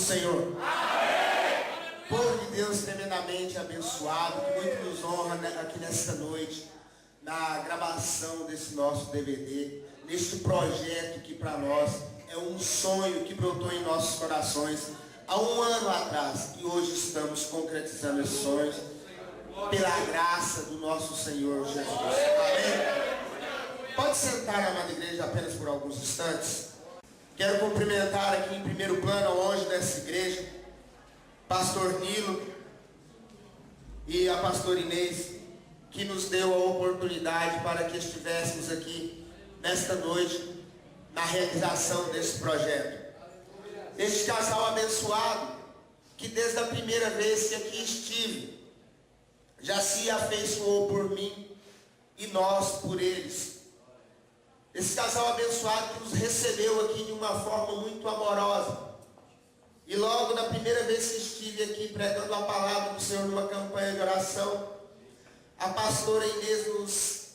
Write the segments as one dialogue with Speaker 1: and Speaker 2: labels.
Speaker 1: Senhor. Amém. Povo de Deus tremendamente abençoado, que muito nos honra aqui nesta noite, na gravação desse nosso DVD, neste projeto que para nós é um sonho que brotou em nossos corações há um ano atrás, e hoje estamos concretizando esses sonhos pela graça do nosso Senhor Jesus. Amém. Pode sentar, amada igreja, apenas por alguns instantes. Quero cumprimentar aqui em primeiro plano o anjo dessa igreja, pastor Nilo e a pastora Inês, que nos deu a oportunidade para que estivéssemos aqui nesta noite na realização desse projeto. Este casal abençoado, que desde a primeira vez que aqui estive, já se afeiçoou por mim e nós por eles. Esse casal abençoado que nos recebeu aqui de uma forma muito amorosa. E logo na primeira vez que estive aqui pregando a palavra do Senhor numa campanha de oração, a pastora Inês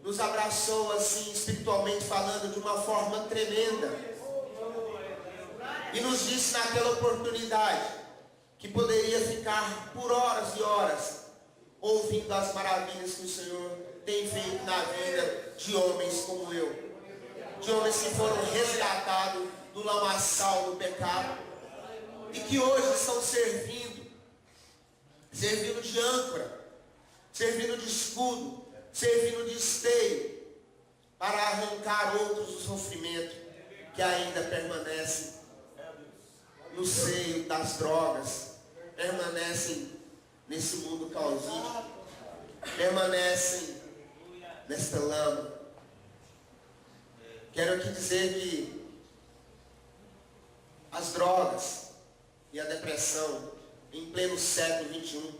Speaker 1: nos abraçou assim, espiritualmente falando, de uma forma tremenda. E nos disse naquela oportunidade que poderia ficar por horas e horas ouvindo as maravilhas que o Senhor tem feito na vida de homens como eu. De homens que foram resgatados do lamaçal do pecado e que hoje estão servindo de âncora, servindo de escudo, servindo de esteio, para arrancar outros do sofrimento que ainda permanecem no seio das drogas, permanecem nesse mundo causístico, permanecem nesta lama. Quero aqui dizer que as drogas e a depressão em pleno século XXI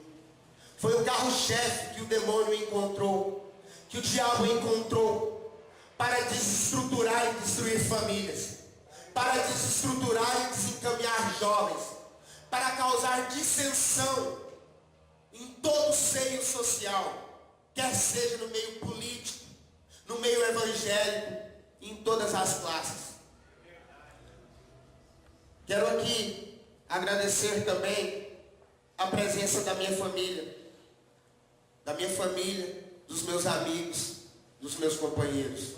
Speaker 1: foi o carro-chefe que o demônio encontrou, que o diabo encontrou para desestruturar e destruir famílias, para desestruturar e desencaminhar jovens, para causar dissensão em todo o seio social, quer seja no meio político, no meio evangélico, em todas as classes. Quero aqui agradecer também a presença da minha família, dos meus amigos, dos meus companheiros.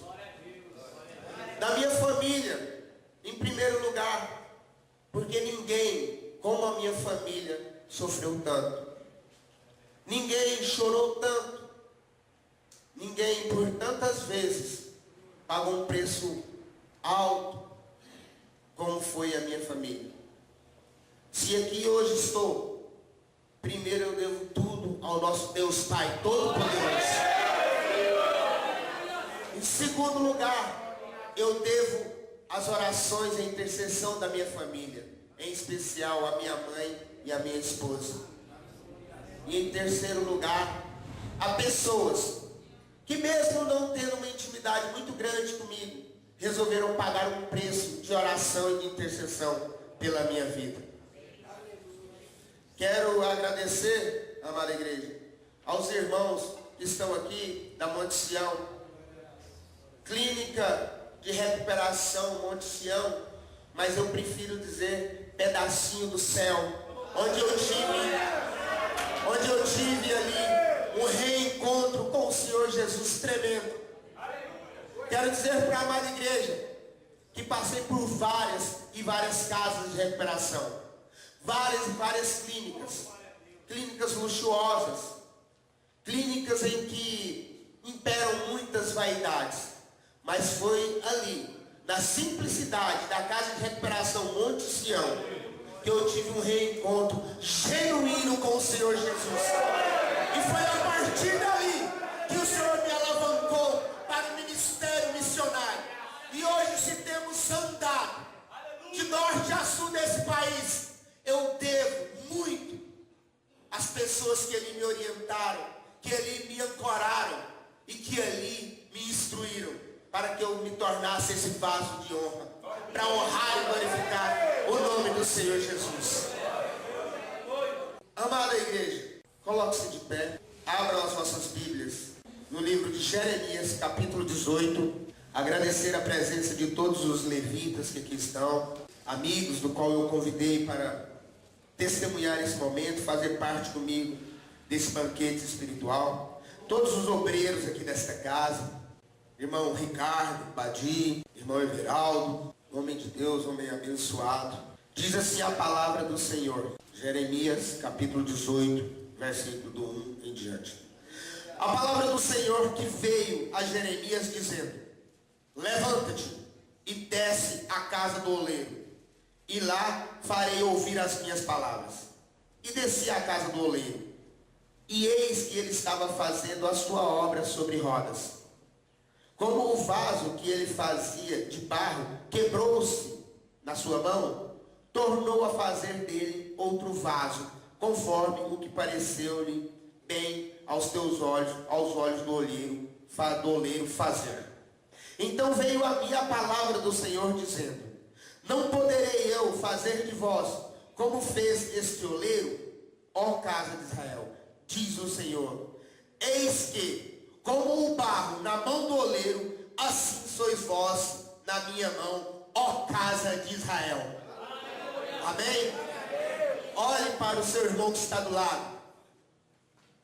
Speaker 1: Da minha família, em primeiro lugar, porque ninguém, como a minha família, sofreu tanto. Ninguém chorou tanto. Ninguém, por tantas vezes, pagou um preço alto, como foi a minha família. Se aqui hoje estou, primeiro eu devo tudo ao nosso Deus Pai Todo-Poderoso. Em segundo lugar, eu devo as orações e a intercessão da minha família, em especial a minha mãe e a minha esposa. E em terceiro lugar, a pessoas que, mesmo não tendo uma intimidade muito grande comigo, resolveram pagar um preço de oração e de intercessão pela minha vida. Quero agradecer, amada igreja, aos irmãos que estão aqui da Monte Sião, Clínica de Recuperação Monte Sião, mas eu prefiro dizer pedacinho do céu, onde eu tive ali um reencontro com o Senhor Jesus tremendo. Quero dizer para a amada igreja que passei por várias casas de recuperação, várias clínicas luxuosas, clínicas em que imperam muitas vaidades, mas foi ali, na simplicidade da casa de recuperação Monte Sião, que eu tive um reencontro genuíno com o Senhor Jesus. E foi a partir dali que o Senhor me alavancou para o ministério missionário. E hoje, se temos andado de norte a sul desse país, eu devo muito às pessoas que ali me orientaram, que ali me ancoraram e que ali me instruíram, para que eu me tornasse esse vaso de honra, para honrar e glorificar o nome do Senhor Jesus. Amada igreja, coloque-se de pé, abram as vossas Bíblias no livro de Jeremias, capítulo 18, Agradecer a presença de todos os levitas que aqui estão, amigos do qual eu convidei para testemunhar esse momento, fazer parte comigo desse banquete espiritual. Todos os obreiros aqui desta casa, irmão Ricardo, Badi, irmão Everaldo, homem de Deus, homem abençoado. Diz assim a palavra do Senhor, Jeremias capítulo 18, versículo do 1 em diante. A palavra do Senhor que veio a Jeremias dizendo: levanta-te e desce à casa do oleiro, e lá farei ouvir as minhas palavras. E desci à casa do oleiro, e eis que ele estava fazendo a sua obra sobre rodas. Como o vaso que ele fazia de barro quebrou-se na sua mão, tornou a fazer dele outro vaso, conforme o que pareceu-lhe bem aos teus olhos, aos olhos do oleiro fazer. Então veio a mim a palavra do Senhor dizendo: não poderei eu fazer de vós como fez este oleiro, ó casa de Israel, diz o Senhor. Eis que, como o barro na mão do oleiro, assim sois vós na minha mão, ó casa de Israel. Amém? Olhe para o seu irmão que está do lado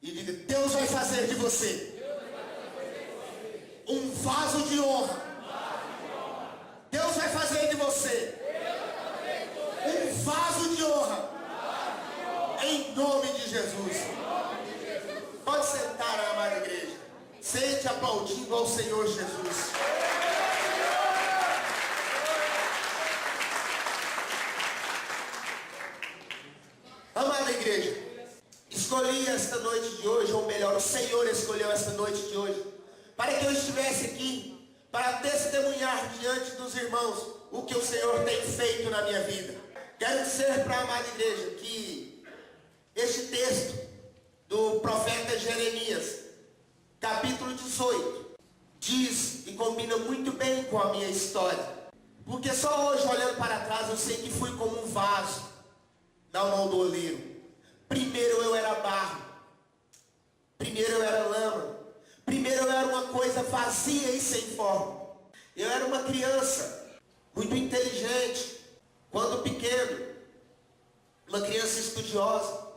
Speaker 1: e diga: Deus vai fazer de você um vaso de honra. Deus vai fazer de você um vaso de honra. Em nome de Jesus. Pode sentar, amada igreja. Sente aplaudindo ao Senhor Jesus. Amada igreja, escolhi esta noite de hoje, ou melhor, o Senhor escolheu esta noite de hoje, para que eu estivesse aqui, para testemunhar diante dos irmãos o que o Senhor tem feito na minha vida. Quero dizer para a amada igreja que este texto do profeta Jeremias, capítulo 18, diz e combina muito bem com a minha história. Porque só hoje, olhando para trás, eu sei que fui como um vaso na mão do oleiro. Primeiro eu era barro, primeiro eu era lama, primeiro eu era uma coisa vazia e sem forma. Eu era uma criança muito inteligente, quando pequeno, uma criança estudiosa,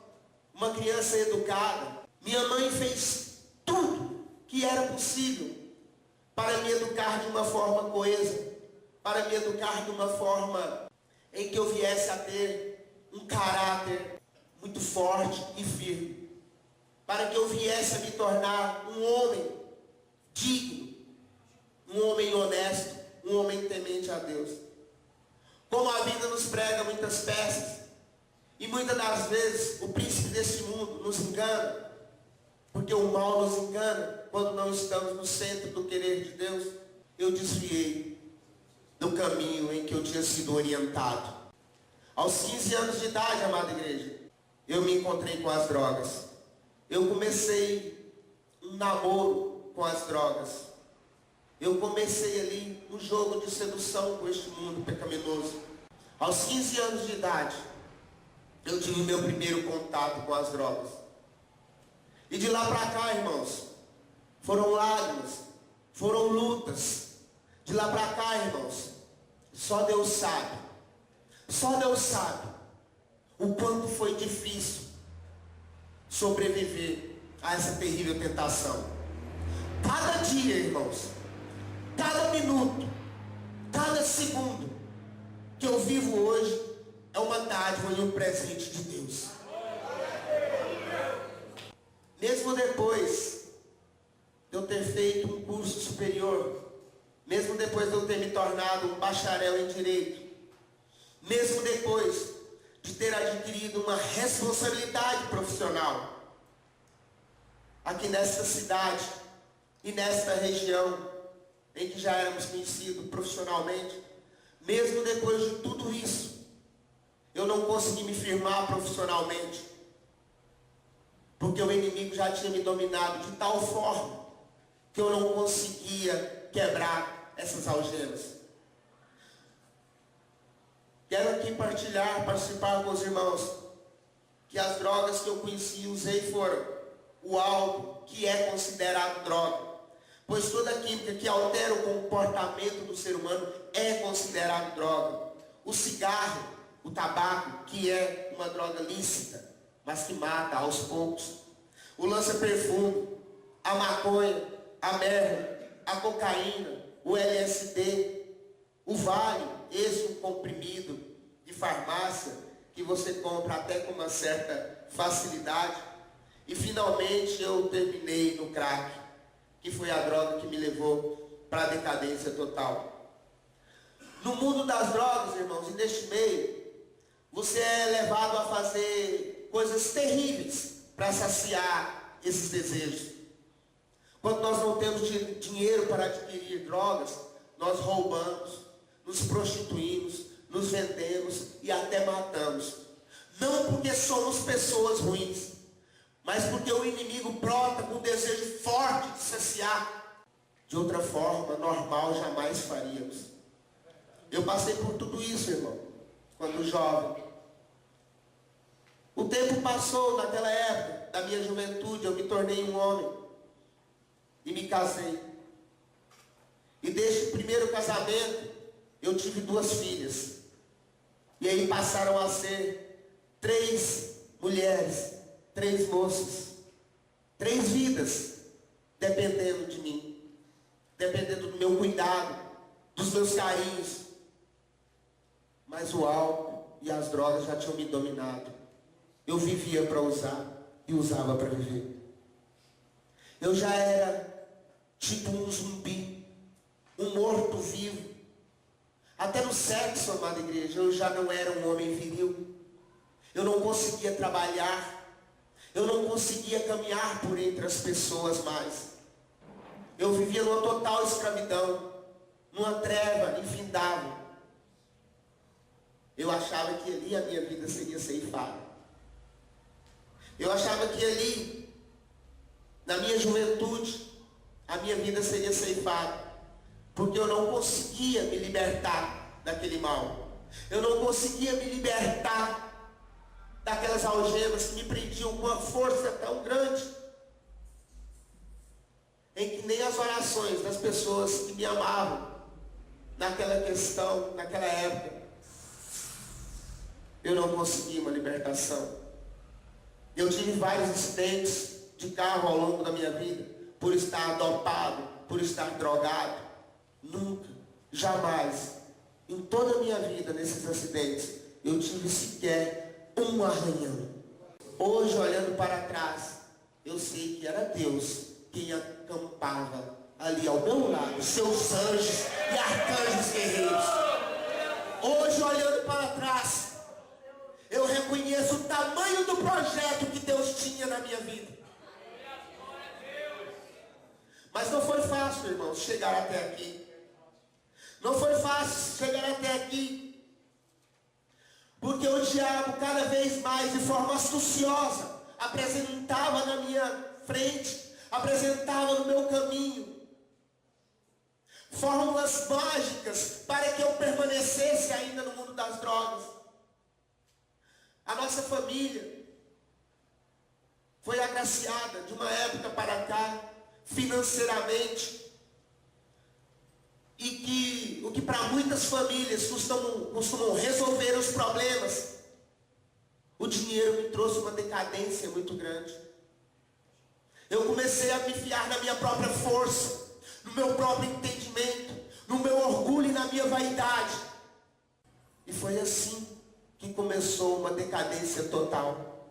Speaker 1: uma criança educada. Minha mãe fez tudo que era possível para me educar de uma forma coesa, para me educar de uma forma em que eu viesse a ter um caráter muito forte e firme, para que eu viesse a me tornar um homem digno, um homem honesto, um homem temente a Deus. Como a vida nos prega muitas peças, e muitas das vezes o príncipe deste mundo nos engana, porque o mal nos engana quando não estamos no centro do querer de Deus. Eu desviei do caminho em que eu tinha sido orientado. Aos 15 anos de idade, amada igreja, eu me encontrei com as drogas. Eu comecei um namoro com as drogas. Eu comecei ali um jogo de sedução com este mundo pecaminoso. Aos 15 anos de idade, eu tive o meu primeiro contato com as drogas. E de lá para cá, irmãos, foram lágrimas, foram lutas. De lá para cá, irmãos, só Deus sabe. Só Deus sabe o quanto foi difícil sobreviver a essa terrível tentação. Cada dia, irmãos, cada minuto, cada segundo que eu vivo hoje é uma dádiva e um presente de Deus. Mesmo depois de eu ter feito um curso superior, mesmo depois de eu ter me tornado um bacharel em Direito, mesmo depois de ter adquirido uma responsabilidade profissional aqui nesta cidade e nesta região em que já éramos conhecidos profissionalmente, mesmo depois de tudo isso, eu não consegui me firmar profissionalmente, porque o inimigo já tinha me dominado de tal forma que eu não conseguia quebrar essas algemas. Quero aqui participar com os irmãos, que as drogas que eu conheci e usei foram o álcool, que é considerado droga. pois toda química que altera o comportamento do ser humano é considerado droga. O cigarro, o tabaco, que é uma droga lícita, mas que mata aos poucos. O lança-perfume, a maconha, a merda, a cocaína, o LSD, o Vale, esse comprimido de farmácia que você compra até com uma certa facilidade. E finalmente eu terminei no crack, que foi a droga que me levou para a decadência total. No mundo das drogas, irmãos, e neste meio, você é levado a fazer coisas terríveis para saciar esses desejos. Quando nós não temos dinheiro para adquirir drogas, nós roubamos, nos prostituímos, nos vendemos e até matamos. Não porque somos pessoas ruins, mas porque o inimigo brota com um desejo forte de saciar. De outra forma, normal, jamais faríamos. Eu passei por tudo isso, irmão, quando jovem. O tempo passou naquela época, da minha juventude, eu me tornei um homem. E me casei. E desde o primeiro casamento, eu tive 2 filhas. E aí passaram a ser 3 mulheres, 3 moças, 3 vidas, dependendo de mim, dependendo do meu cuidado, dos meus carinhos. Mas o álcool e as drogas já tinham me dominado. Eu vivia para usar e usava para viver. Eu já era tipo um zumbi, um morto-vivo. Até no sexo, amada igreja, eu já não era um homem viril. Eu não conseguia trabalhar. Eu não conseguia caminhar por entre as pessoas mais. Eu vivia numa total escravidão, numa treva infindável. Eu achava que ali a minha vida seria ceifada. Eu achava que ali, na minha juventude, a minha vida seria ceifada, porque eu não conseguia me libertar daquele mal. Eu não conseguia me libertar daquelas algemas que me prendiam com uma força tão grande, em que nem as orações das pessoas que me amavam naquela questão, naquela época, eu não conseguia uma libertação. Eu tive vários acidentes de carro ao longo da minha vida, por estar dopado, por estar drogado. Nunca, jamais, em toda a minha vida, nesses acidentes, eu tive sequer um arranhão. Hoje, olhando para trás, eu sei que era Deus quem acampava ali ao meu lado, seus anjos e arcanjos guerreiros. Hoje, olhando para trás, eu reconheço o tamanho do projeto que Deus tinha na minha vida. Mas não foi fácil, irmãos, chegar até aqui. Não foi fácil chegar até aqui. Porque o diabo, cada vez mais, de forma astuciosa, apresentava na minha frente, apresentava no meu caminho fórmulas mágicas para que eu permanecesse ainda no mundo das drogas. A nossa família foi agraciada de uma época para cá, financeiramente, e que o que para muitas famílias costumam resolver os problemas, o dinheiro me trouxe uma decadência muito grande. Eu comecei a me fiar na minha própria força, no meu próprio entendimento, no meu orgulho e na minha vaidade. E foi assim que começou uma decadência total.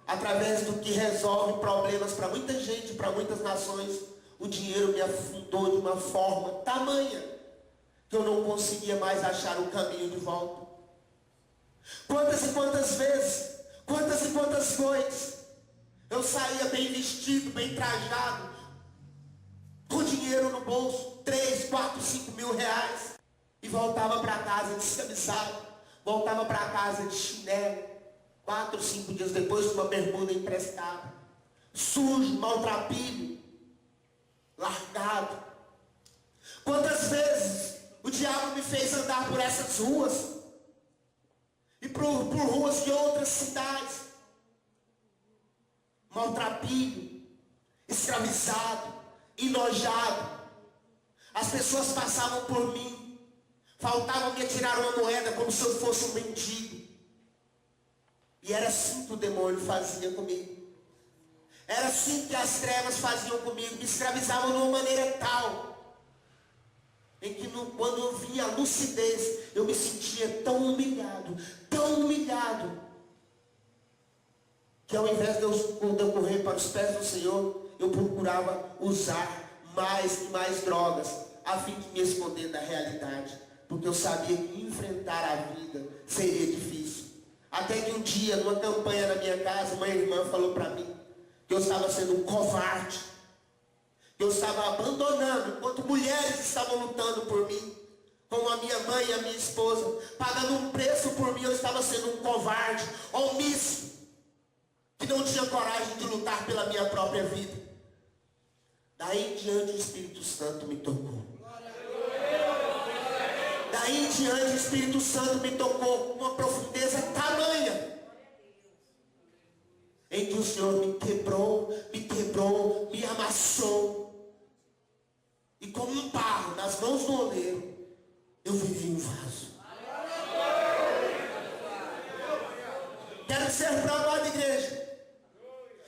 Speaker 1: Através do que resolve problemas para muita gente, para muitas nações, o dinheiro me afundou de uma forma tamanha que eu não conseguia mais achar o caminho de volta. Quantas e quantas vezes, quantas e quantas noites, eu saía bem vestido, bem trajado, com dinheiro no bolso, 3, 4, 5 mil reais, e voltava para casa descamisado, voltava para casa de chinelo, 4, 5 dias depois, com uma bermuda emprestada, sujo, maltrapilho, largado. Quantas vezes o diabo me fez andar por essas ruas e por ruas de outras cidades, maltrapilho, escravizado, enojado. As pessoas passavam por mim, faltavam me tirar uma moeda como se eu fosse um mendigo. E era assim que o demônio fazia comigo. Era assim que as trevas faziam comigo, me escravizavam de uma maneira tal, em que quando eu vinha a lucidez, eu me sentia tão humilhado, que ao invés de eu correr para os pés do Senhor, eu procurava usar mais e mais drogas, a fim de me esconder da realidade, porque eu sabia que enfrentar a vida seria difícil. Até que um dia, numa campanha na minha casa, uma irmã falou para mim que eu estava sendo um covarde, que eu estava abandonando, enquanto mulheres estavam lutando por mim, como a minha mãe e a minha esposa, pagando um preço por mim. Eu estava sendo um covarde, omisso, que não tinha coragem de lutar pela minha própria vida. Daí em diante o Espírito Santo me tocou. Daí em diante o Espírito Santo me tocou com uma profundeza tamanha, em que o Senhor me quebrou, me amassou. E como um barro nas mãos do oleiro, eu virei um vaso. Quero dizer para a amada igreja,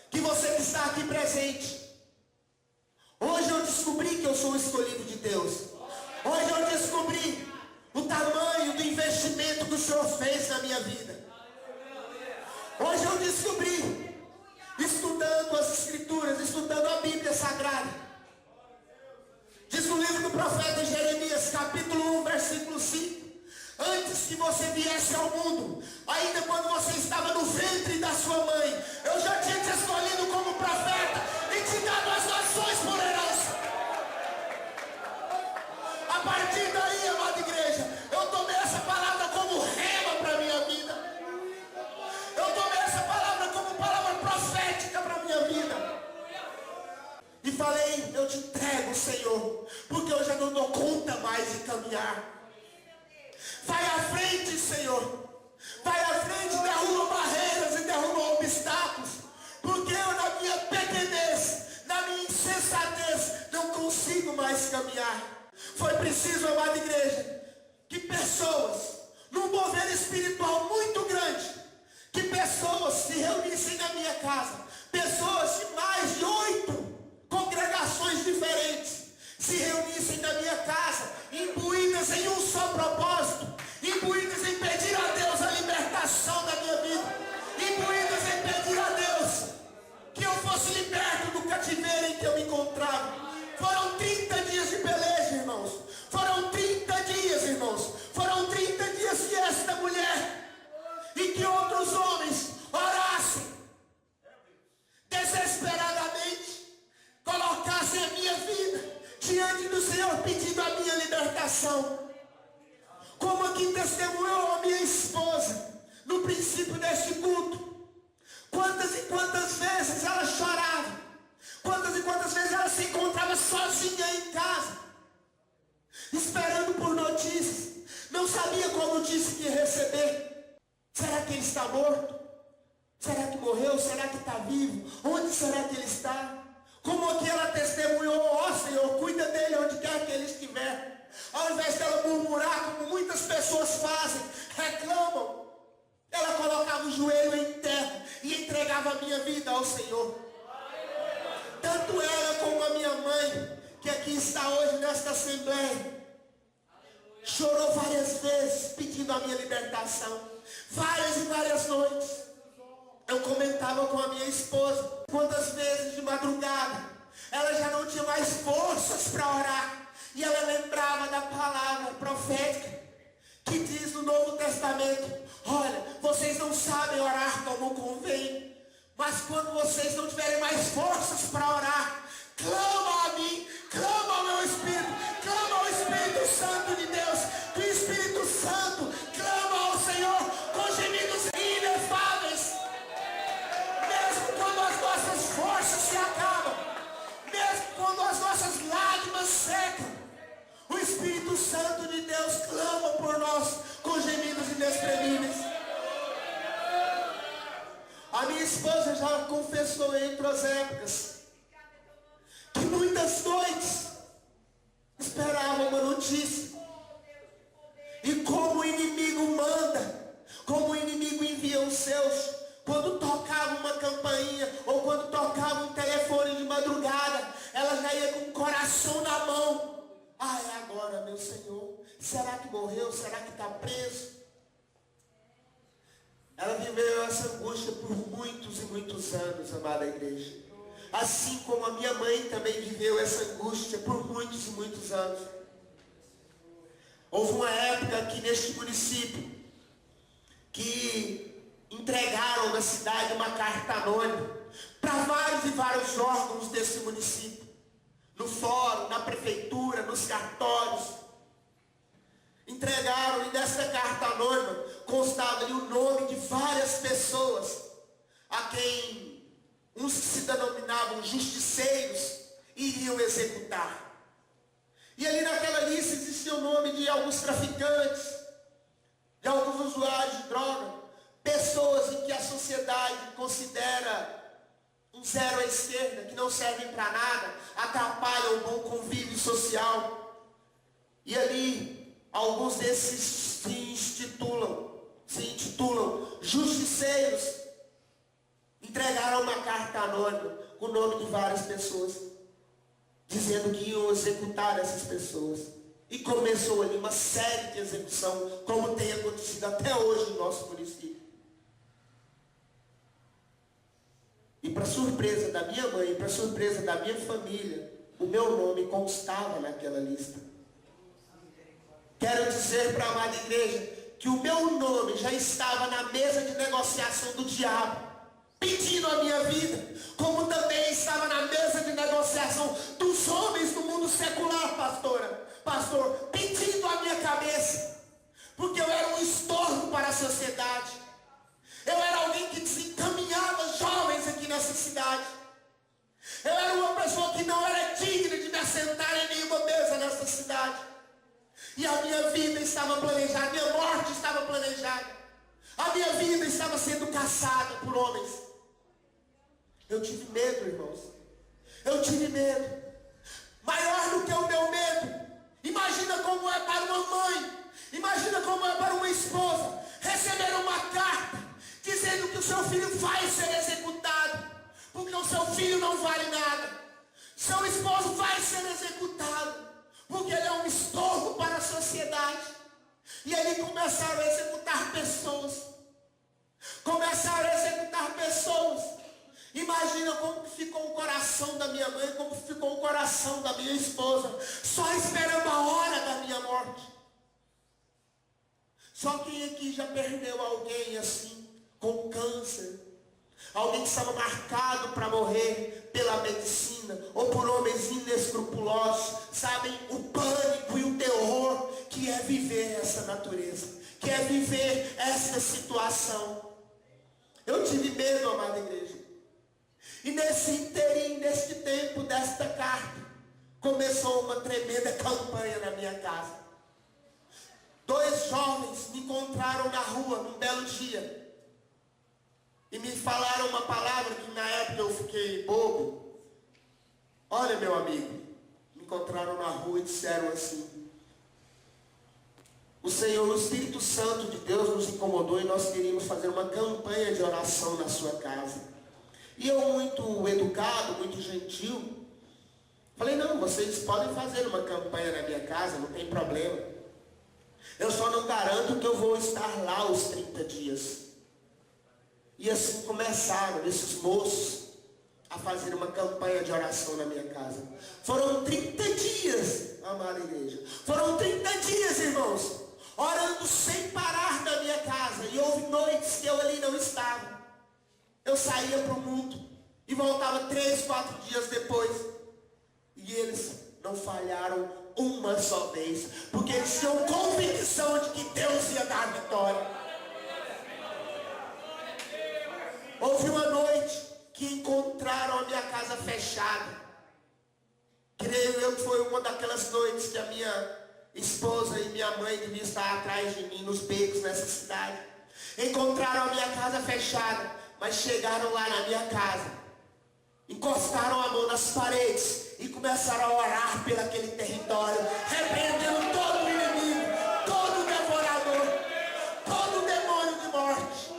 Speaker 1: que você que está aqui presente, hoje eu descobri que eu sou o escolhido de Deus. Hoje eu descobri o tamanho do investimento que o Senhor fez na minha vida. Hoje eu descobri, estudando as Escrituras, estudando a Bíblia Sagrada. Diz no livro do profeta Jeremias, capítulo 1, versículo 5. Antes que você viesse ao mundo, ainda quando você estava no ventre da sua mãe, eu já tinha te escolhido como profeta e te dado as nações por herança. A partir daí, amada igreja, eu tomei essa palavra como rema para a minha vida. Eu tomei essa palavra como palavra profética para a minha vida. E falei, eu te entrego, Senhor, porque eu já não dou conta mais de caminhar. Vai à frente, Senhor. Vai à frente, derruba barreiras e derruba obstáculos. Porque eu, na minha pequenez, na minha insensatez, não consigo mais caminhar. Foi preciso, amada igreja, que pessoas, num mover espiritual muito grande, que pessoas se reunissem na minha casa. Pessoas de mais de 8 congregações diferentes se reunissem na minha casa, imbuídas em um só propósito, imbuídas em pedir a Deus a libertação da minha vida, imbuídas em pedir a Deus que eu fosse liberto do cativeiro em que eu me encontrava. Foram 30 dias de peleja, irmãos. Foram 30 dias, irmãos. Foram 30 dias que esta mulher e que outros homens orassem desesperadamente, colocassem a minha vida diante do Senhor, pedindo a minha libertação. Como aqui testemunhou a minha esposa no princípio deste culto, quantas e quantas vezes ela chorava, quantas e quantas vezes ela se encontrava sozinha em casa, esperando por notícias, não sabia qual notícia que ia receber. Será que ele está morto? Será que morreu? Será que está vivo? Onde será que ele está? Como aqui ela testemunhou, ó Senhor, cuida dele onde quer que ele estiver. Ao invés dela murmurar, como muitas pessoas fazem, reclamam, ela colocava o joelho em terra e entregava a minha vida ao Senhor. Tanto ela como a minha mãe, que aqui está hoje nesta assembleia, chorou várias vezes pedindo a minha libertação. Várias e várias noites. Eu comentava com a minha esposa, quantas vezes de madrugada ela já não tinha mais forças para orar, e ela lembrava da palavra profética que diz no Novo Testamento: olha, vocês não sabem orar como convém, mas quando vocês não tiverem mais forças para orar, clama a mim, clama ao meu Espírito, clama ao Espírito Santo de Deus, que o Espírito Santo clama ao Senhor com gemidos inefáveis. Mesmo quando as nossas forças se acabam, mesmo quando as nossas lágrimas secam, o Espírito Santo de Deus clama por nós com gemidos inexprimíveis. A minha esposa já confessou entre as épocas que muitas noites morreu? Será que está preso? Ela viveu essa angústia por muitos e muitos anos, amada igreja. Assim como a minha mãe também viveu essa angústia por muitos e muitos anos. Houve uma época aqui neste município que entregaram na cidade uma carta anônima para vários e vários órgãos desse município. No fórum, na prefeitura, nos cartórios. Entregaram, e nessa carta anônima constava ali o nome de várias pessoas a quem uns se denominavam justiceiros iriam executar. E ali naquela lista existia o nome de alguns traficantes, de alguns usuários de droga, pessoas em que a sociedade considera um zero à esquerda, que não servem para nada, atrapalham o bom convívio social. E ali, alguns desses se intitulam justiceiros, entregaram uma carta anônima com o nome de várias pessoas, dizendo que iam executar essas pessoas. E começou ali uma série de execução, como tem acontecido até hoje no nosso município. E para surpresa da minha mãe, para surpresa da minha família, o meu nome constava naquela lista. Quero dizer para a amada igreja que o meu nome já estava na mesa de negociação do diabo, pedindo a minha vida, como também estava na mesa de negociação dos homens do mundo secular, pastor, pedindo a minha cabeça, porque eu era um estorvo para a sociedade. Eu era alguém que desencaminhava jovens aqui nessa cidade. Eu era uma pessoa que não era digna de me assentar em nenhuma mesa nessa cidade. E a minha vida estava planejada, a minha morte estava planejada. A minha vida estava sendo caçada por homens. Eu tive medo, irmãos. Eu tive medo. Maior do que o meu medo. Imagina como é para uma mãe. Imagina como é para uma esposa receber uma carta dizendo que o seu filho vai ser executado, porque o seu filho não vale nada. Seu esposo vai ser executado, porque ele é um estorvo para a sociedade. E ali começaram a executar pessoas. Começaram a executar pessoas. Imagina como ficou o coração da minha mãe, como ficou o coração da minha esposa, só esperando a hora da minha morte. Só quem aqui já perdeu alguém assim, com câncer, alguém que estava marcado para morrer pela medicina, ou por homens inescrupulosos, sabem o pânico e o terror que é viver essa natureza, que é viver essa situação. Eu tive medo, amada igreja. E nesse inteirinho, neste tempo desta carta, começou uma tremenda campanha na minha casa. 2 jovens me encontraram na rua num belo dia e me falaram uma palavra que na época eu fiquei bobo. Olha, meu amigo, me encontraram na rua e disseram assim: o Senhor, o Espírito Santo de Deus nos incomodou e nós queríamos fazer uma campanha de oração na sua casa. E eu, muito educado, muito gentil, falei: não, vocês podem fazer uma campanha na minha casa, não tem problema. Eu só não garanto que eu vou estar lá os 30 dias. E assim começaram esses moços a fazer uma campanha de oração na minha casa. Foram 30 dias, amada igreja. Foram 30 dias, irmãos, orando sem parar na minha casa. E houve noites que eu ali não estava. Eu saía para o mundo e voltava 3, 4 dias depois. E eles não falharam uma só vez, porque eles tinham convicção de que Deus ia dar a vitória. Houve uma noite que encontraram a minha casa fechada. Creio eu que foi uma daquelas noites que a minha esposa e minha mãe deviam estar atrás de mim nos becos nessa cidade. Encontraram a minha casa fechada, mas chegaram lá na minha casa, encostaram a mão nas paredes e começaram a orar pelo aquele território, repreendendo todo o inimigo, todo o devorador, todo o demônio de morte.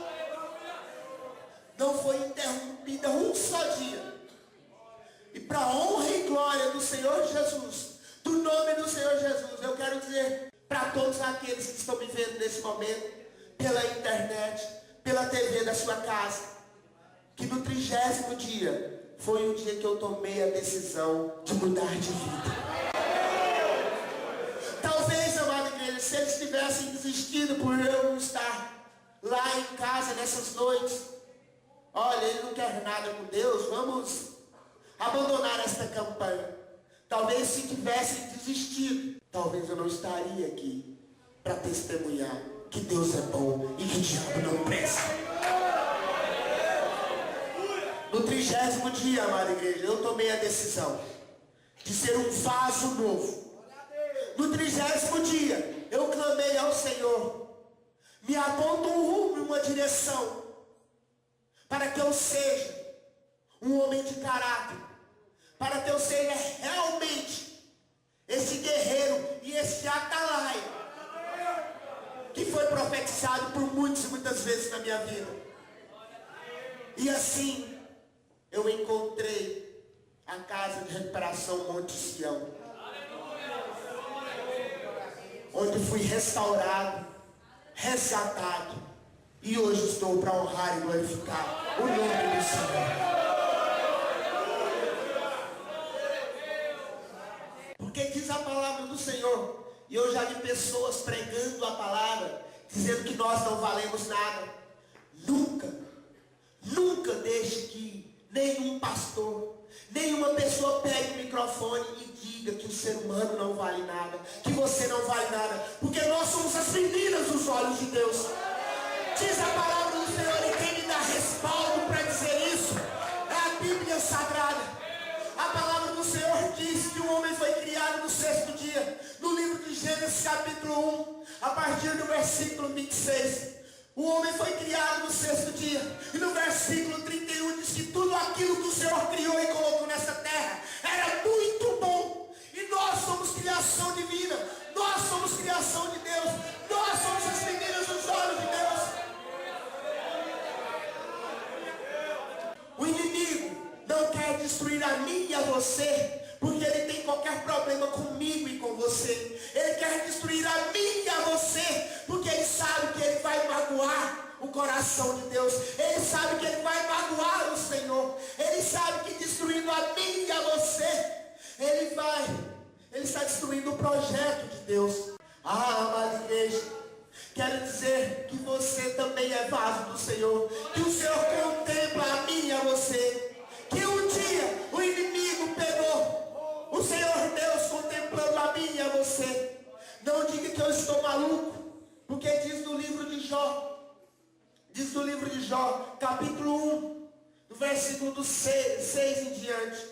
Speaker 1: Não foi interrompida um só dia. E para a honra e glória do Senhor Jesus, do nome do Senhor Jesus, eu quero dizer para todos aqueles que estão me vendo nesse momento, pela internet, pela TV da sua casa, que no 30º dia foi o dia que eu tomei a decisão de mudar de vida. Talvez, amada igreja, se eles tivessem desistido por eu não estar lá em casa nessas noites, olha, ele não quer nada com Deus, vamos abandonar esta campanha. Talvez se tivessem desistido, talvez eu não estaria aqui para testemunhar que Deus é bom e que o diabo não presta. No 30º dia, amada igreja, eu tomei a decisão de ser um vaso novo. No 30º dia, eu clamei ao Senhor, me aponta um rumo, uma direção, para que eu seja um homem de caráter, para que eu seja realmente esse guerreiro e esse atalaia que foi profetizado por muitos e muitas vezes na minha vida. E assim eu encontrei a casa de recuperação Monte Sião, onde fui restaurado, resgatado, e hoje estou para honrar e glorificar o nome do Senhor. Porque diz a palavra do Senhor, e eu já vi pessoas pregando a palavra, dizendo que nós não valemos nada. Nunca deixe que nenhum pastor, nenhuma pessoa pegue o microfone e diga que o ser humano não vale nada, que você não vale nada, porque nós somos as meninas dos olhos de Deus. Diz a palavra do Senhor, e quem me dá respaldo para dizer isso é a Bíblia Sagrada. A palavra do Senhor diz que o homem foi criado no 6º dia. No livro de Gênesis capítulo 1, a partir do versículo 26. O homem foi criado no 6º dia. E no versículo 31 diz que tudo aquilo que o Senhor criou e colocou nessa terra era muito bom. E nós somos criação divina. Nós somos criação de Deus. Nós somos as meninas dos olhos de Deus. O inimigo não quer destruir a mim e a você, porque ele tem qualquer problema comigo e com você. Ele quer destruir a mim e a você, porque ele sabe que ele vai magoar o coração de Deus. Ele sabe que ele vai magoar o Senhor. Ele sabe que destruindo a mim e a você, ele está destruindo o projeto de Deus. Amada igreja, quero dizer que você também é vaso do Senhor, que o Senhor contempla a mim e a você. Que um dia o inimigo pegou o Senhor Deus contemplando a mim e a você. Não diga que eu estou maluco, porque diz no livro de Jó, capítulo 1, do versículo do 6 em diante.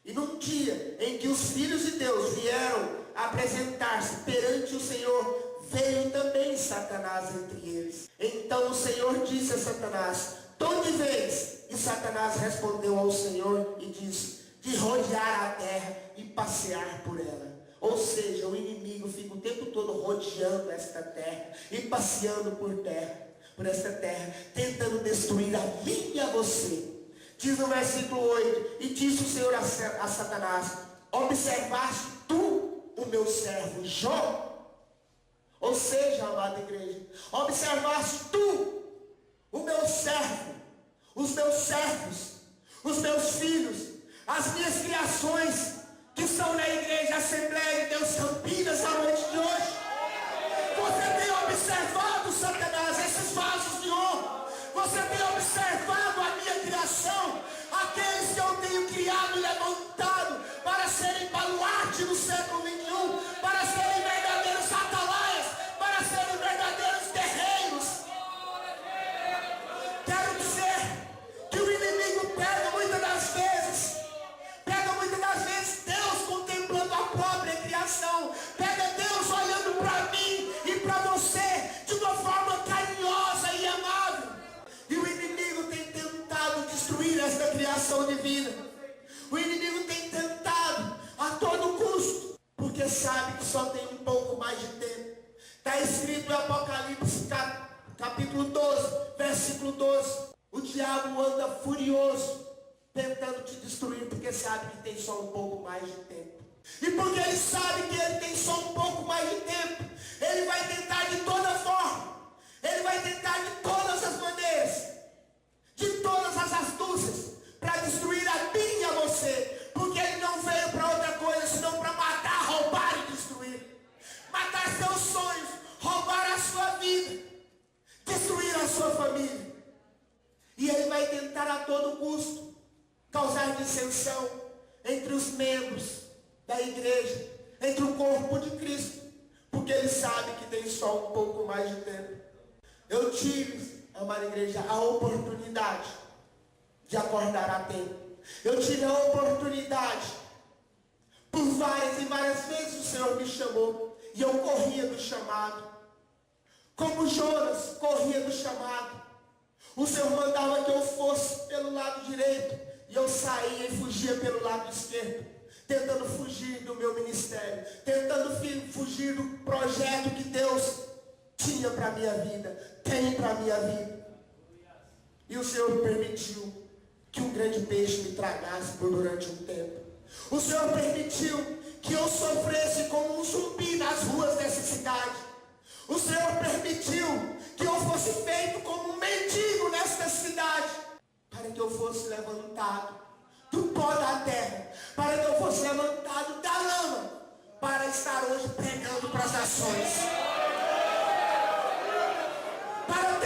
Speaker 1: E num dia em que os filhos de Deus vieram apresentar-se perante o Senhor, veio também Satanás entre eles. Então o Senhor disse a Satanás: de onde vens? E Satanás respondeu ao Senhor e disse: de rodear a terra e passear por ela. Ou seja, o inimigo fica o tempo todo rodeando esta terra e passeando por esta terra, tentando destruir a mim e a você. Diz no versículo 8: e disse o Senhor a Satanás: observaste tu o meu servo Jó? Ou seja, amada igreja, observaste tu o meu servo, os meus servos, os meus filhos, as minhas criações que estão na igreja Assembleia de Deus Campinas na noite de hoje? Você tem observado, Satanás, esses vasos de honra? Você tem observado a minha criação, aqueles que eu tenho criado e levantado para serem baluarte no século 21, para serem verdadeiros atalaias, para serem verdadeiros guerreiros? Quero dizer que o inimigo pega muitas das vezes Deus contemplando a própria criação, pega Deus olhando para mim e para você de uma forma carinhosa e amável. E o inimigo tem tentado destruir esta criação divina. O inimigo tem tentado a todo custo, porque sabe que só tem um pouco mais de tempo. Está escrito em Apocalipse capítulo 12, versículo 12. O diabo anda furioso, tentando te destruir, porque sabe que tem só um pouco mais de tempo. E porque ele sabe que ele tem só um pouco mais de tempo, ele vai tentar de toda forma, ele vai tentar de todas as maneiras, de todas as astúcias, para destruir a mim e a você. Porque ele não veio para outra coisa, senão para matar, roubar e destruir. Matar seus sonhos, roubar a sua vida, destruir a sua família. E ele vai tentar a todo custo causar dissensão entre os membros da igreja, entre o corpo de Cristo, porque ele sabe que tem só um pouco mais de tempo. Eu tive, amada igreja, a oportunidade de acordar a tempo. Eu tive a oportunidade, por várias e várias vezes o Senhor me chamou, e eu corria do chamado, como Jonas corria do chamado. O Senhor mandava que eu fosse pelo lado direito, e eu saía e fugia pelo lado esquerdo, tentando fugir do meu ministério, tentando fugir do projeto que Deus tinha para a minha vida, tem para a minha vida. E o Senhor permitiu que um grande peixe me tragasse por durante um tempo. O Senhor permitiu que eu sofresse como um zumbi nas ruas dessa cidade. O Senhor permitiu que eu fosse feito como um mendigo nesta cidade, para que eu fosse levantado do pó da terra, para que eu fosse levantado da lama, para estar hoje pregando para as nações, para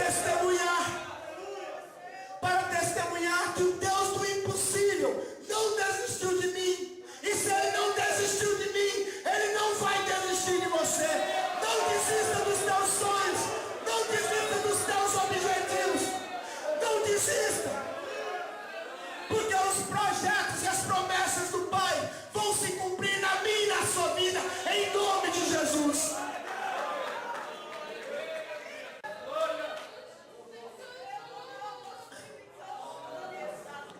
Speaker 1: testemunhar que o Deus do impossível não desistiu de mim. E se Ele não desistiu de mim, Ele não vai desistir de você. Não desista dos teus sonhos, não desista dos teus objetivos, não desista, porque os projetos e as promessas do Pai vão se cumprir na minha e na sua vida, em nome de Jesus.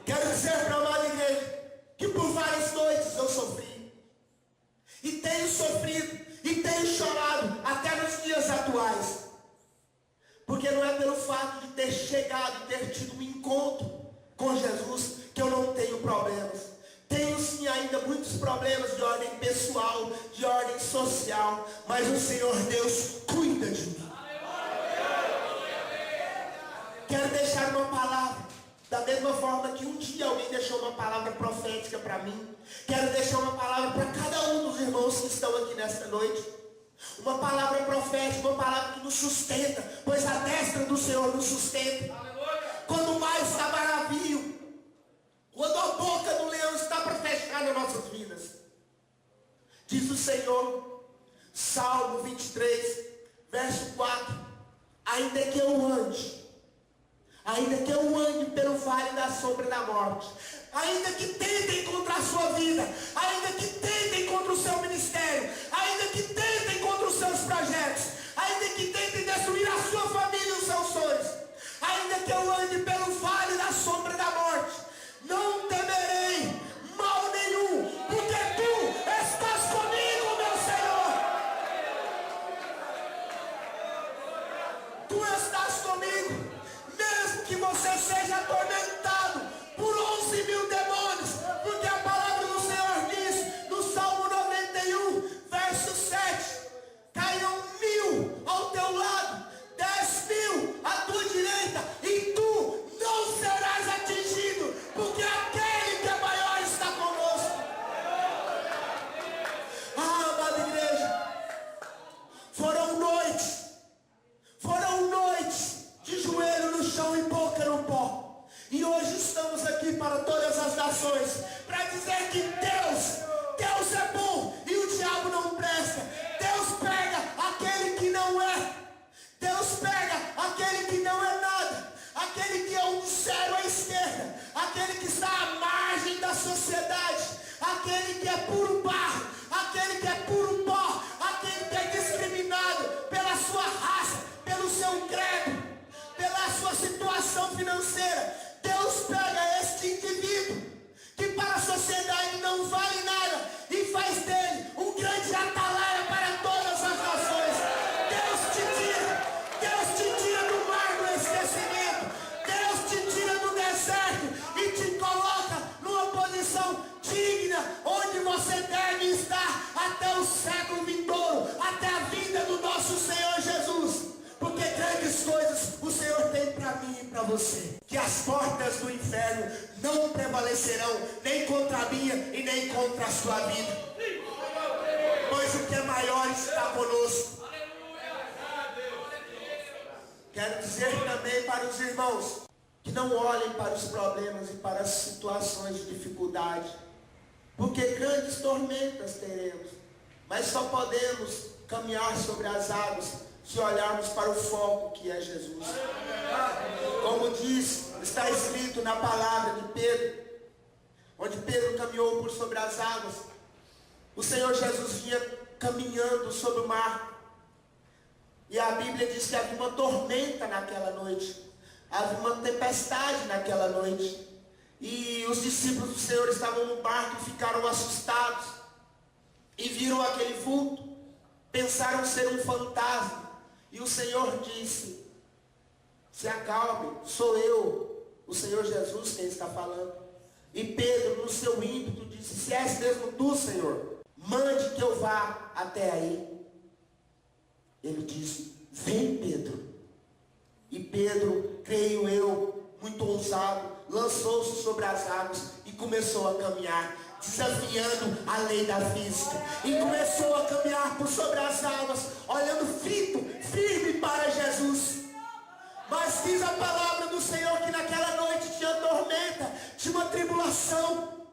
Speaker 1: Quero dizer para a amada igreja que por várias noites eu sofri, e tenho sofrido, e tenho chorado até nos dias atuais, porque não é pelo fato de ter chegado, ter tido um encontro com Jesus, que eu não tenho problemas. Tenho sim ainda muitos problemas de ordem pessoal, de ordem social, mas o Senhor Deus cuida de mim. Quero deixar uma palavra, da mesma forma que um dia alguém deixou uma palavra profética para mim. Quero deixar uma palavra para cada um dos irmãos que estão aqui nesta noite. Uma palavra profética, uma palavra que nos sustenta, pois a destra do Senhor nos sustenta. Quando o mar está bravio, quando a boca do leão está para fechar nas nossas vidas, diz o Senhor, Salmo 23, verso 4: ainda que eu ande pelo vale da sombra da morte, ainda que tentem contra a sua vida, ainda que tentem contra o seu ministério, ainda que tentem contra os seus projetos, ainda que tentem destruir a sua família e os seus sonhos, ainda que eu ande pelo vale da sombra da morte, não temerei mal nenhum, porque tu estás comigo, meu Senhor. Tu estás comigo. Mesmo que você seja atormentado por 11.000 demônios, porque a palavra do Senhor diz no Salmo 91, verso 7: cairão 1.000 ao teu lado, 10.000 à tua direita, e tu não serás atingido, porque aquele que é maior está conosco. Ah, amada igreja, foram noites de joelho no chão e boca no pó. E hoje estamos aqui para todas as nações, para dizer que Deus é bom e o diabo não presta. Deus pega aquele que não é. Deus pega aquele que não é nada, aquele que é um zero à esquerda, aquele que está à margem da sociedade, aquele que é puro barro, aquele que é puro pó, aquele que é discriminado pela sua raça, pelo seu credo, pela sua situação financeira. Deus pega este indivíduo que para a sociedade não vale nada e faz dele um grande atalaia para todas as nações. Deus te tira do mar do esquecimento, Deus te tira do deserto e te coloca numa posição digna, onde você deve para mim e para você que as portas do inferno não prevalecerão nem contra a minha e nem contra a sua vida, pois o que é maior está conosco. Quero dizer também para os irmãos que não olhem para os problemas e para as situações de dificuldade, porque grandes tormentas teremos, mas só podemos caminhar sobre as águas se olharmos para o foco que é Jesus. Como diz, está escrito na palavra de Pedro, onde Pedro caminhou por sobre as águas, o Senhor Jesus vinha caminhando sobre o mar, e a Bíblia diz que havia uma tormenta naquela noite, havia uma tempestade naquela noite, e os discípulos do Senhor estavam no barco e ficaram assustados, e viram aquele vulto, pensaram ser um fantasma, e o Senhor disse: se acalme, sou eu, o Senhor Jesus quem está falando. E Pedro, no seu ímpeto, disse: se és mesmo tu, Senhor, mande que eu vá até aí. Ele disse: vem, Pedro. E Pedro, creio eu, muito ousado, lançou-se sobre as águas e começou a caminhar, desafiando a lei da física, e começou a caminhar por sobre as águas, olhando firme para Jesus. Mas diz a palavra do Senhor que naquela noite tinha tormenta, tinha uma tribulação.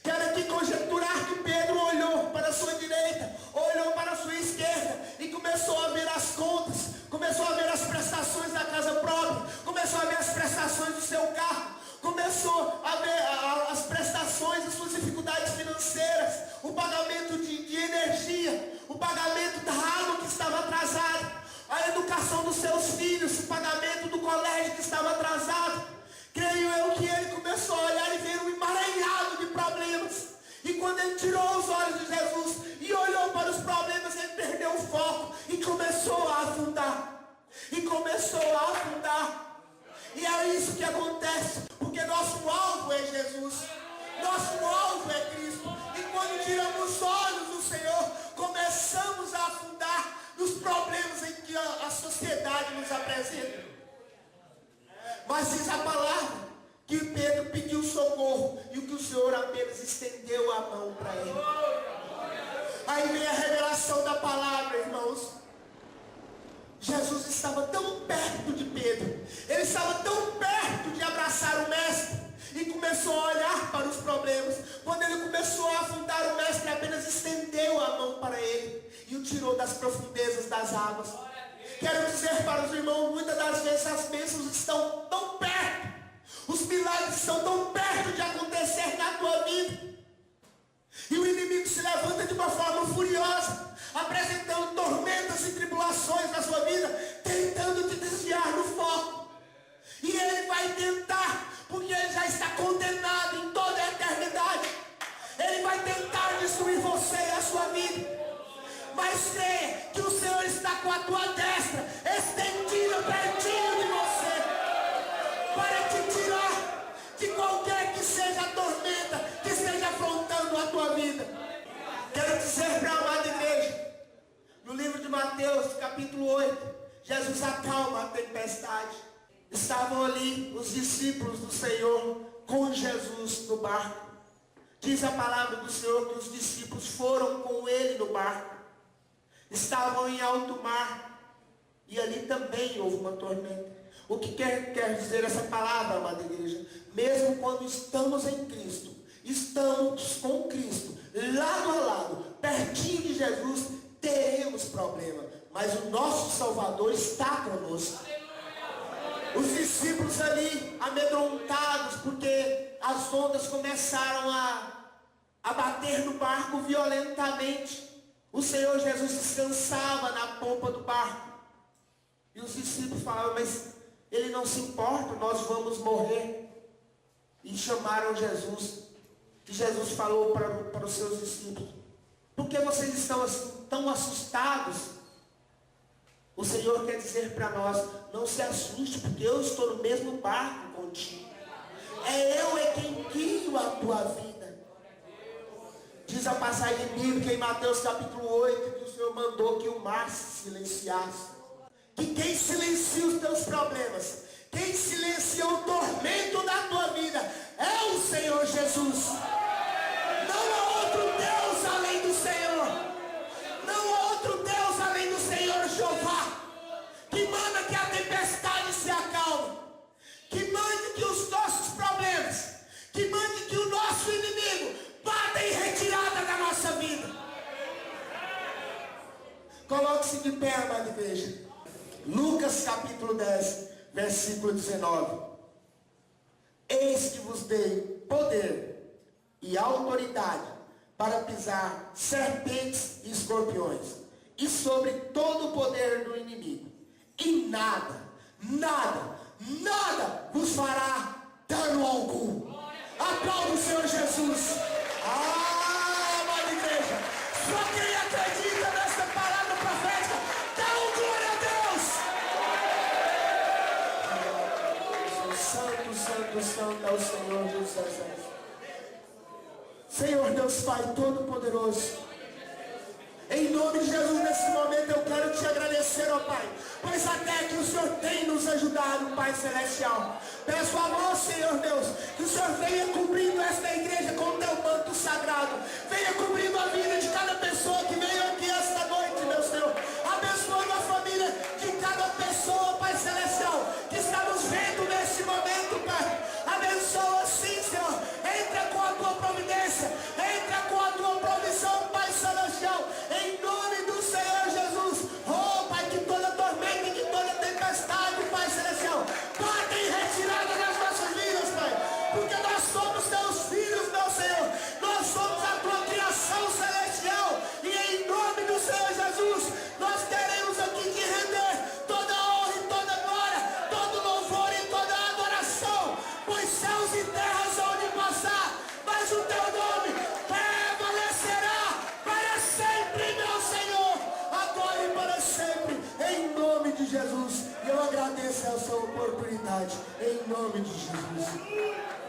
Speaker 1: Quero aqui conjecturar que Pedro olhou para a sua direita, olhou para a sua esquerda e começou a ver as contas, começou a ver as prestações da casa própria, começou a ver as prestações do seu carro, começou a ver as prestações das suas dificuldades financeiras, o pagamento de energia, o pagamento da água que estava atrasado, a educação dos seus filhos, o pagamento do colégio que estava atrasado. Creio eu que ele começou a olhar e ver um emaranhado de problemas. E quando ele tirou os olhos de Jesus e olhou para os problemas, ele perdeu o foco e começou a afundar. E começou a afundar. E é isso que acontece, porque nosso alvo é Jesus. Nosso alvo é Cristo. E quando tiramos os olhos do Senhor, começamos a afundar nos problemas em que a sociedade nos apresenta. Mas diz a palavra que Pedro pediu socorro e que o Senhor apenas estendeu a mão para ele. Aí vem a revelação da palavra, irmãos. Jesus estava tão perto de Pedro, ele estava tão perto de abraçar o mestre, e começou a olhar para os problemas. Quando ele começou a afundar, o mestre apenas estendeu a mão para ele e o tirou das profundezas das águas. Quero dizer para os irmãos, muitas das vezes as bênçãos estão tão perto, os milagres estão tão perto de acontecer na tua vida, e o inimigo se levanta de uma forma furiosa, apresentando tormentas e tribulações na sua vida, tentando te desviar do foco. E ele vai tentar, porque ele já está condenado em toda a eternidade. Ele vai tentar destruir você e a sua vida. Mas creia que o Senhor está com a tua destra estendida pertinho de você, para te tirar de qualquer que seja a tormenta que esteja afrontando a tua vida. Quero dizer para a amada igreja, no livro de Mateus, capítulo 8, Jesus acalma a tempestade. Estavam ali os discípulos do Senhor com Jesus no barco. Diz a palavra do Senhor que os discípulos foram com ele no barco. Estavam em alto mar, e ali também houve uma tormenta. O que quer dizer essa palavra, amada igreja? Mesmo quando estamos em Cristo, estamos com Cristo, lado a lado, pertinho de Jesus, teremos problema, mas o nosso Salvador está conosco. Os discípulos ali, amedrontados, porque as ondas começaram a bater no barco violentamente. O Senhor Jesus descansava na pompa do barco. E os discípulos falavam: mas ele não se importa, nós vamos morrer. E chamaram Jesus. E Jesus falou para os seus discípulos: por que vocês estão assim, tão assustados? O Senhor quer dizer para nós: não se assuste, porque eu estou no mesmo barco contigo. Eu é quem guio a tua vida. Diz a passagem bíblica em Mateus capítulo 8, que o Senhor mandou que o mar se silenciasse. Que quem silencia os teus problemas, Quem silenciou o tormento da tua vida é o Senhor Jesus. Não há outro Deus além do Senhor. Não há outro Deus além do Senhor Jeová, que manda que a tempestade se acalme, que mande que os nossos problemas, que mande que o nosso inimigo bata em retirada da nossa vida. Coloque-se de pé, amada igreja. Lucas capítulo 10, versículo 19. Eis que vos dei poder e autoridade para pisar serpentes e escorpiões, e sobre todo o poder do inimigo, e nada vos fará dano algum. Aplauda o Senhor Jesus. Amada igreja, só quem acredita nessa palavra profética, dá um glória a Deus. Santo, santo, santo é o Senhor dos exércitos. Senhor Deus Pai Todo-Poderoso, em nome de Jesus, nesse momento eu quero te agradecer, ó Pai, pois até que o Senhor tem nos ajudado, Pai Celestial. Peço a vós, Senhor Deus, que o Senhor venha cobrindo esta igreja com o teu manto sagrado. Venha cobrindo a vida de cada pessoa que veio aqui esta noite, meu Senhor. Abençoando a família de cada pessoa, Pai Celestial, que está nos vendo nesse momento, Pai. Abençoa sim, Senhor. Entra com a tua providência, entra com a tua provisão, Pai Celestial, em nome do Senhor Jesus. Oh, Pai, que toda tormenta e que toda tempestade, Pai Celestial, bata em retirada nas nossas vidas, Pai, porque nós somos teus filhos, meu Senhor. Nós somos a tua criação celestial, e em nome do Senhor Jesus, nós queremos aqui te render toda honra e toda glória, todo louvor e toda adoração, pois céus e terras hão de passar, mas o teu nome prevalecerá para sempre, meu Senhor, agora e para sempre, em nome de Jesus. E eu agradeço a sua oportunidade, em nome de Jesus.